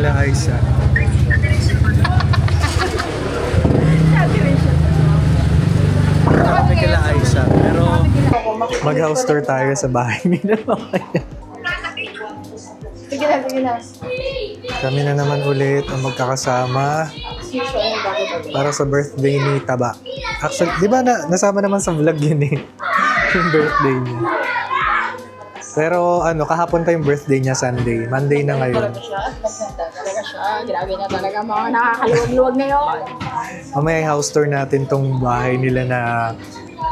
kila Aiza. Kami kila Aiza. Pero mag-house tour tayo sa bahay nila. Sige na, sige na. Kami na naman ulit ang magkakasama para sa birthday ni Taba. Actually, di ba nasama naman sa vlog yun eh. Yung birthday niya. Pero ano, kahapon pa yung birthday niya, Sunday. Monday na ngayon. Talaga siya. Grabe na talaga mga nakakaluwag-luwag ngayon. Mamaya house tour natin tong bahay nila na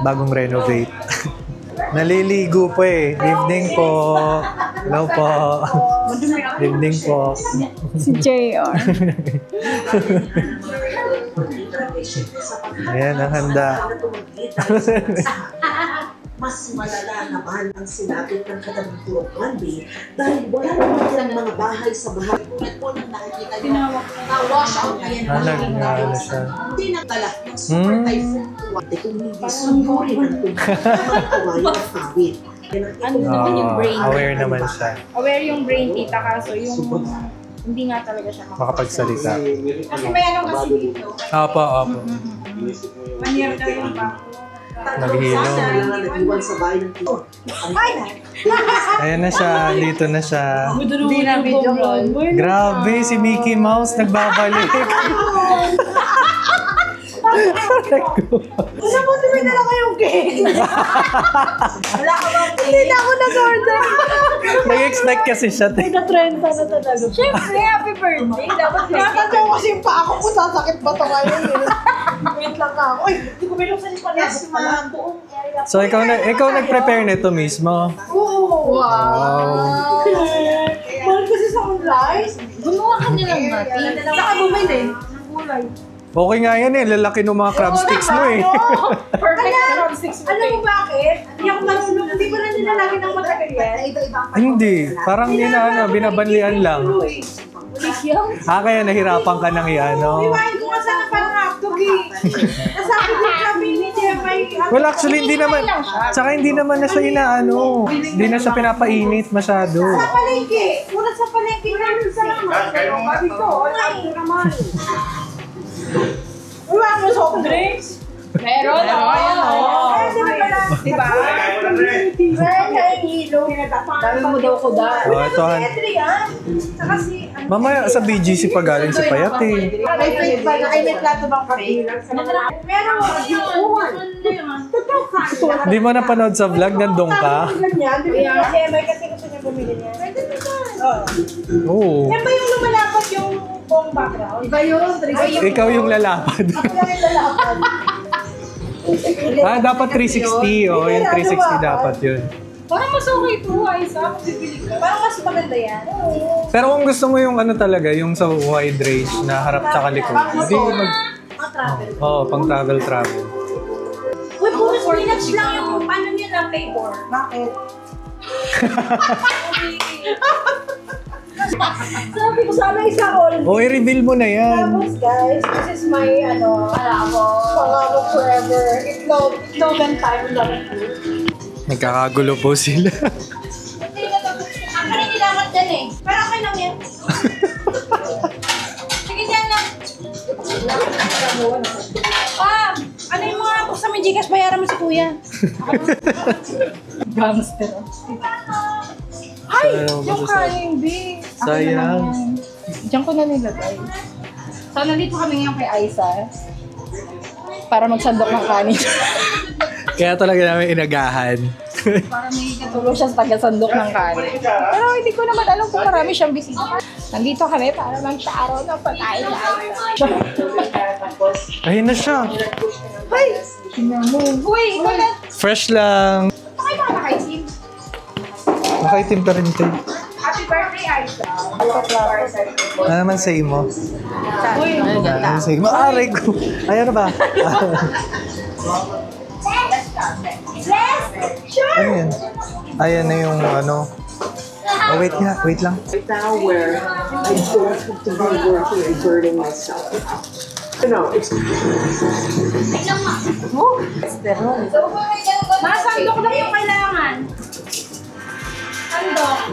bagong renovate. Naliligo po eh. Evening po. Hello po. Evening po. Si JR. Ayan, ang handa. Mas malala naman ang sinapit ng katabing Monday dahil wala naman silang mga bahay sa bahay. At po nang nakikita niyo, na-wash out na yan. Nag-ano siya. Hindi nagdala ng super typhoon. Hindi kung hindi sumurin ang kawain at kawin. Ano naman yung brain? Aware naman siya. Aware yung brain, tita, kaso yung hindi nga talaga siya Makapagsalita. Kasi may anong kasi dito. Opo, opo. Manyer daw yung bako. Naghihilo. Nag-iwan sa bahay ng tito. Ayan na siya. Dito na siya. Hindi na video call. Grabe, si Mickey Mouse nagbabalik. Wala mo, tuloy na lang kayong cake. Wala ka ba? Hindi na ako nag-order. Nag-expect kasi siya. Nag-30 na talaga. Siyempre, happy birthday. Dapat nakakatawa ko kasi yung paa ko kung sasakit ba ito ngayon. Wait lang ako. Uy, hindi ko binuksan yung palas. Buong area. So, ikaw nag-prepare nito mismo? Oo. Wow. Mahal kasi sa online. Gumawa ka nilang natin. Saka bumili ng gulay. Okay nga yan eh. Lalaki ng mga crab sticks mo eh. Perfect crab sticks. Alam mo bakit? Hindi ako marunong. Hindi ko na nilalagay ng matagal yan. Hindi. Parang binabanlian lang. Kaya nahirapan ka nang i-ano. Iwain ko nga sana parang hotdog eh. Nasabi ko kami ni Jemay. Well, actually, hindi naman. Tsaka hindi naman na siya inaano. Hindi na siya pinapainit masyado. Sa palengke. Muna sa palengke namin sa naman. Sabi ko, ay naman. Wala mo soft drinks? Meron. Diba? Kaya hilo. Dami mo daw ko daw. Oh, ito. Mamaya sa BGC pa galing si Payat eh. Ay, may plato bang kabilang? Meron. Di mo napanood sa vlog, nandun ka? Kasi gusto niya bumili niya. Oo. Yan ba yung lumalapad yung buong background? Iba yun. Ikaw yung lalapad. Dapat 360. Oh, yung 360 dapat yun. Parang mas okay ito, Aiza. Parang mas maganda yan. Pero kung gusto mo yung ano talaga, yung sa wide range na harap sa kalikod. Hindi travel. pang travel. Uy, puro spinach lang yung paano niya na flavor. Bakit? Sabi ko sana isa all. O, i-reveal mo na yan. Tapos guys, this is my pangako forever. Itlog and time lang. Nagkakagulo po sila. Ang kaninilamat dyan eh. Pero okay lang yan. Sige dyan lang. Ano yung mga ako sa may Gcash, bayaran mo si kuya. Gangster. Ay! Yung kanin, B. Sayang. Diyan ko na nilagay. So, nandito kami ngayon kay Aiza. Para magsandok ng kanin. Kaya talaga namin inagahan. Para may katulong siya sa taga-sandok ng kanin. Pero hindi ko naman alam kung marami siyang bisita. Nandito kami para mag-sharo ng pagkain na Aiza. Ayun na siya. Ay! Uy! Ikaw na! Fresh lang. Bakit ka nakaitim? Nakaitim ka rin tayo. Happy birthday, Aiza! Ano naman say mo? Uy! Ano say mo? Aray ko. Ay, ano ba? Sure! Ano yan? Ayan na yung ano. Oh, wait nga. Wait lang. Right now where I don't have to be working and burning myself out. You know, it's... Masandok lang yung kailangan.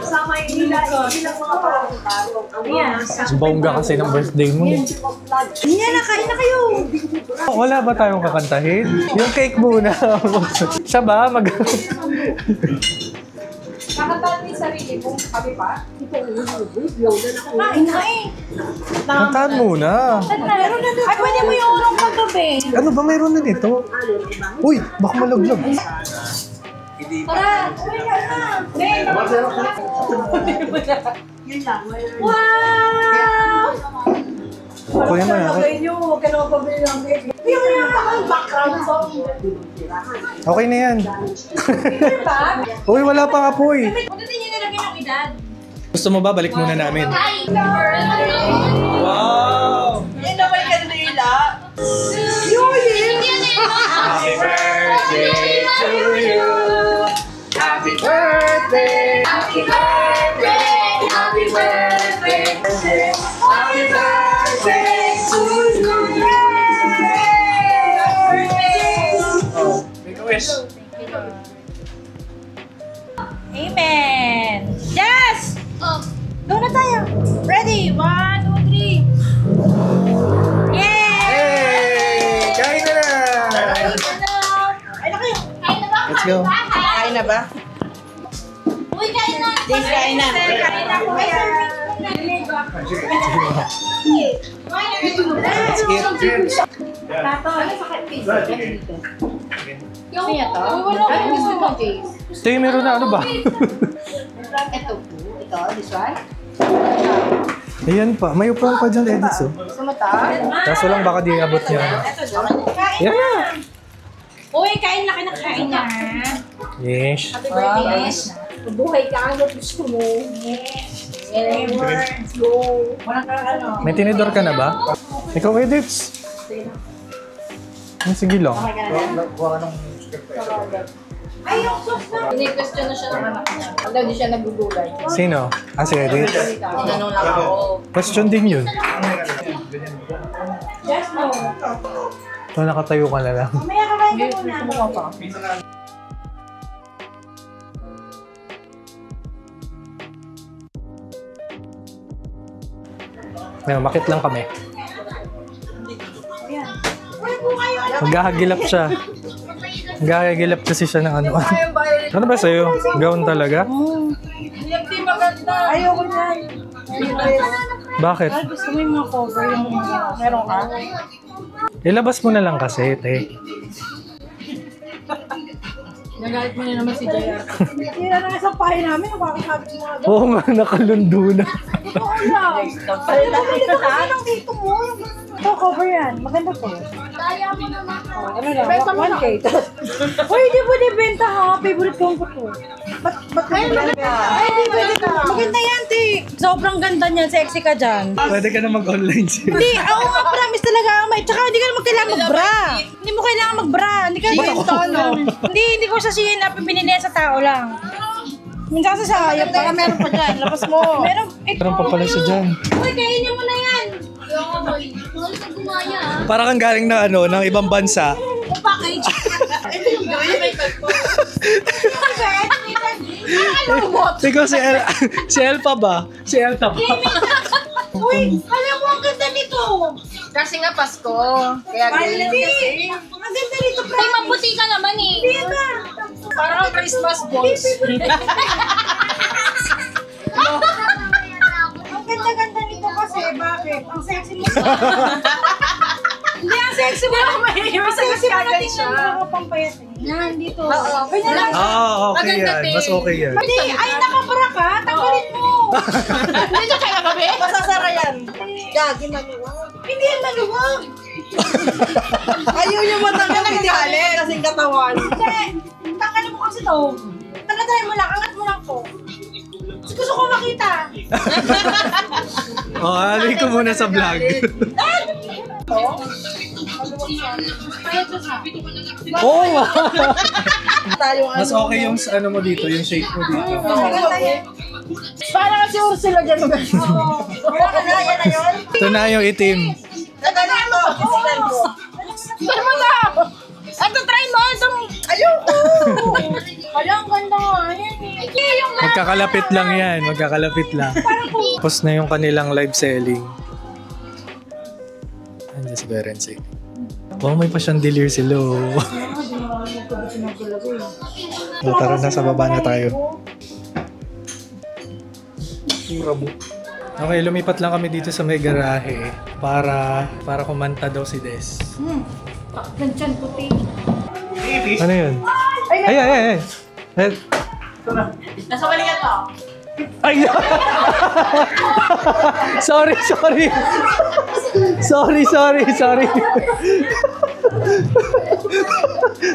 Kasama yung ilang mga parang Ayan. Ang bongga kasi ng birthday mo. Yan na, kain na kayo. Wala ba tayong kakantahin? Yung cake muna. Siya ba? Kakantahan mo yung sarili mo. Kami pa? Kain na eh. Kantahan muna. Meron na dito. Ay, pwede mo yung urong paggabi. Ano ba mayroon na nito? Uy, baka malaglag. Tara! Uwi ka na! Wow! Kuya mo na. Huwag ka naman pabili ng cake. Yung background song. Okay na yan. Diba? Uy, wala pang apoy. Pagdating niyo nilagay ng edad. Gusto mo ba? Balik muna namin. Wow! Yan naman ka na nila. Happy birthday to you. Happy birthday. Happy birthday. Happy birthday. Happy birthday to you. Oh, make a wish. Amen! Yes! Go na tayo! Ready? 1, 2, 3. Yay! Hey! Kain na na! Ay na kayo! Let's go. Kain na ba? Uy, kain na! James, kain na. Kain na po yan. Let's eat. Tato, ano sa Facebook? Yung wala ko gusto mo, Jace. Stay, meron na. Ano ba? Ito, this one. Ayan pa. May upuan pa dyan, edits, oh. Sumata. Kaso lang baka di abot niya. Kain na. Yeah! Uy, kain na kinakain na. Yes. Happy birthday. Mabuhay ka ano gusto mo. Yes. Let's go. Walang ka ano. May tinidor ka na ba? Ikaw, edits. Sige lang. Ay, yung sauce na. Ini-question na siya ng anak niya. Wala, di siya nagugulay. Sino? Ah, si edits. Tinanong lang ako. Question din yun. Yes, no. So, nakatayo ka na lang. Mamaya kakain ka muna. Ngayon, makit lang kami. Uy, po kayo. Maghahagilap siya. Maghahagilap kasi siya ng ano. Ano ba sa'yo? Gown talaga? Hindi maganda. Ayoko niyan. Bakit? Gusto mo yung mga cover yung meron ka? Ilabas mo na lang kasi, te. Nagalit mo na naman si JR. Hindi na lang isang pahay namin. Nakakasabi mo nga. Oo nga, nakalundo na. Oo lang. Ay, dito kasi lang dito mo. Ito, cover yan. Maganda to. Kaya mo naman. Ano lang, 1K. Uy, hindi pwede benta ha. Favorite ko po to. Ba't benta? Ay, hindi pwede ka. Maganda yan, te. Sobrang ganda niyan. Sexy ka dyan. Pwede ka na mag-online siya. Hindi, oo nga, promise talaga. Tsaka hindi ka naman kailangan mag-bra. Hindi mo kailangan mag-bra. Hindi ka Hindi ko sa CNAP binili sa tao lang. Minsan sa sayap. Baka meron pa dyan. Labas mo. Meron pa pala siya dyan. Uy, kainin mo na yan. Yung nga, boy. Mahal ka gumaya, ah. Para kang galing na ano, ng ibang bansa. Yung package. Ito yung gawin. Ikaw si Elpa ba? Si Elta ba? Uy, alam mo, ang ganda nito. Kasi nga Pasko. Kaya ganyan kasi. Ang ganda nito, Ay, promise. maputi ka naman eh. Hindi ba? Parang Christmas balls. Ang ganda-ganda nito kasi, bakit? Ang sexy mo. Hindi, ang sexy mo. Ang sexy mo na tingnan mo ako pampayat. Yan, dito. Oo. Ganyan lang. Ah, okay Maganda yan. din. Mas okay yan. Hindi, ay, nakabara ka. Tanggalin mo. Hindi siya kaya gabi? Masasara yan. Gagi, maluwag. Hindi yan maluwag. Ayaw niyo matanggal ang galit. Kasing katawan. Hindi. Tanggalin mo kasi to. Tanggalin mo lang. Angat mo lang to. Kasi gusto ko makita. Oh, alay ko muna sa vlog. Oo nga. Mas okay yung ano mo dito, yung shape mo dito. Para kasi Ursula dyan. Wala ka na, yan na yun. Ito na yung itim. Tatanan mo. Pero mo na. Ito, try mo. Ayoko. Alam, ganda nga. Yan eh. Magkakalapit lang yan. Magkakalapit lang. Tapos na yung kanilang live selling. Andiyan si Kuya Renzi. Wow, may pa-chandelier sila. Tara na, sa baba na tayo. Okay, lumipat lang kami dito sa may garahe para kumanta daw si Des. Ganyan puti. Ano yun? Ay! Nasa balikan to. Ay! Sorry.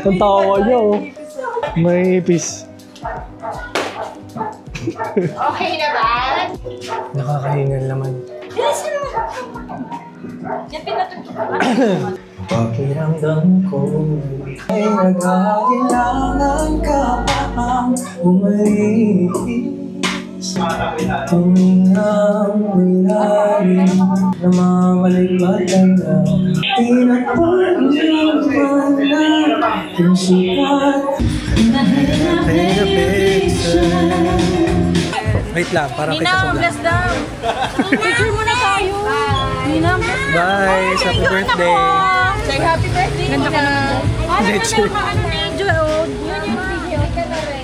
Ang tawa niya, oh. May ipis. Okay na ba? Nakakahingal naman. Yan pinatugtog. Pakiramdam ko ay nagkakailangan ka pang umalis. Tumingang laylarin na mamaligbatan na pinapaglaban na yung sikat na take a picture. Wait lang, parang kita sa vlog. Bless daw. Picture muna tayo. Ninang, Bye! Happy birthday! say happy birthday. Ganda ko naman. Nature.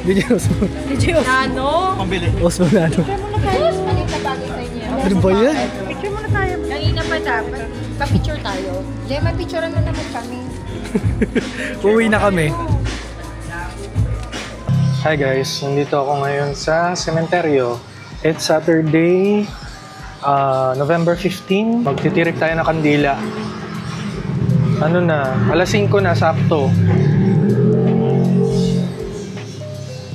Video Osmo. Ano? Osmo na ano? Ano ba yan? Picture muna tayo. Kanina pa dapat. Pa-picture tayo. Jay, mapicturean mo naman kami. Uwi na kami. Hi guys, nandito ako ngayon sa sementeryo. It's Saturday, November 15. Magtitirik tayo ng kandila. Ano na, alas 5 na, sakto.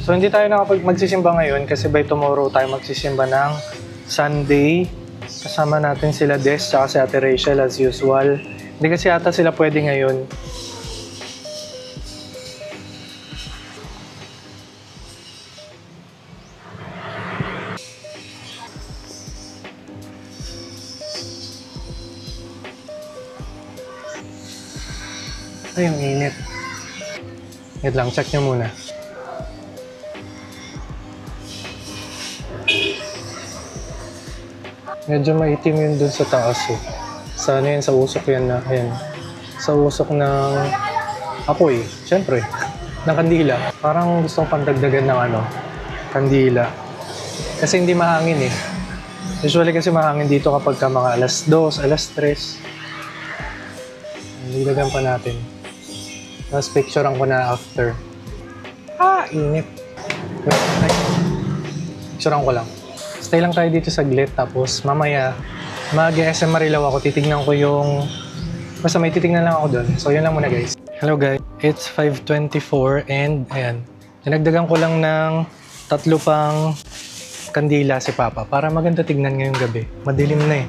So hindi tayo magsisimba ngayon kasi by tomorrow tayo magsisimba ng Sunday. Kasama natin sila Des at si Ate Rachel as usual. Hindi kasi ata sila pwede ngayon. Ay, ang init. Wait lang, check nyo muna. Medyo maitim yun dun sa taas eh. Sa ano yun, sa usok yan na, ayan. Sa usok ng apoy, syempre. Ng kandila. Parang gustong pandagdagan ng ano, kandila. Kasi hindi mahangin eh. Usually kasi mahangin dito kapag ka mga alas 2, alas 3. Nilagan pa natin. Tapos picturean ko na after. Init. Picturean ko lang. Stay lang tayo dito saglit. Tapos mamaya, mag-SM Marilaw ako. Titignan ko yung... Basta may titignan lang ako doon. So yun lang muna guys. Hello guys. It's 5:24 and ayan. Dinagdagan ko lang ng 3 pang kandila si Papa para maganda tignan ngayong gabi. Madilim na eh.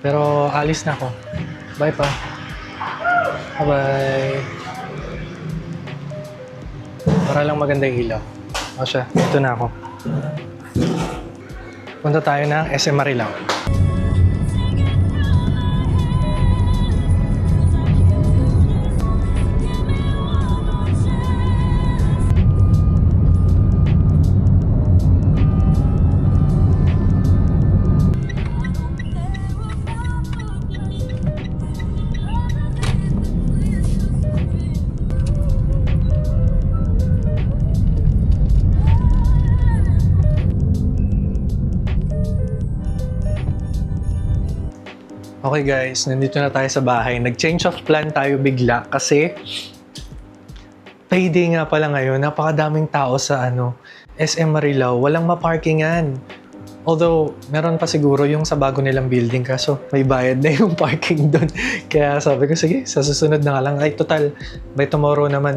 Pero alis na ako. Bye pa. Bye-bye. Para lang maganda yung ilaw. O siya, dito na ako. Punta tayo ng SM Marilaw. Okay guys, nandito na tayo sa bahay. Nag-change of plan tayo bigla kasi payday nga pala ngayon. Napakadaming tao sa SM Marilaw. Walang maparkingan. Although, meron pa siguro yung sa bago nilang building kaso may bayad na yung parking doon. Kaya sabi ko, sige, sa susunod na nga lang. Ay, total, by tomorrow naman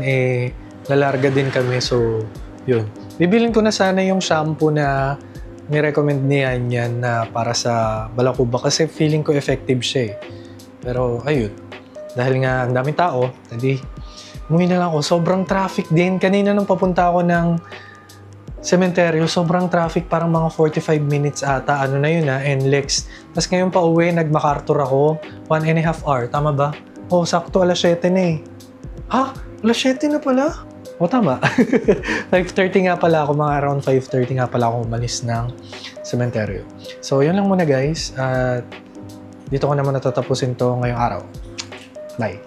lalarga din kami. So, yun. Bibilin ko na sana yung shampoo na ni-recommend niya yan na para sa balakuba kasi feeling ko effective siya eh. Pero ayun, dahil nga ang daming tao, hindi, umuwi na lang ako. Sobrang traffic din. Kanina nung papunta ako ng sementeryo, sobrang traffic, parang mga 45 minutes ata. Ano na yun NLEX. Tapos ngayon pa uwi, nag-MacArthur ako, 1.5 hour. Tama ba? Oh, sakto, alas 7 na eh. Ha? Alas 7 na pala? O tama. 5:30 nga pala ako, mga around 5:30 nga pala ako umalis ng sementeryo. So, yun lang muna guys. At dito ko naman natatapusin to ngayong araw. Bye.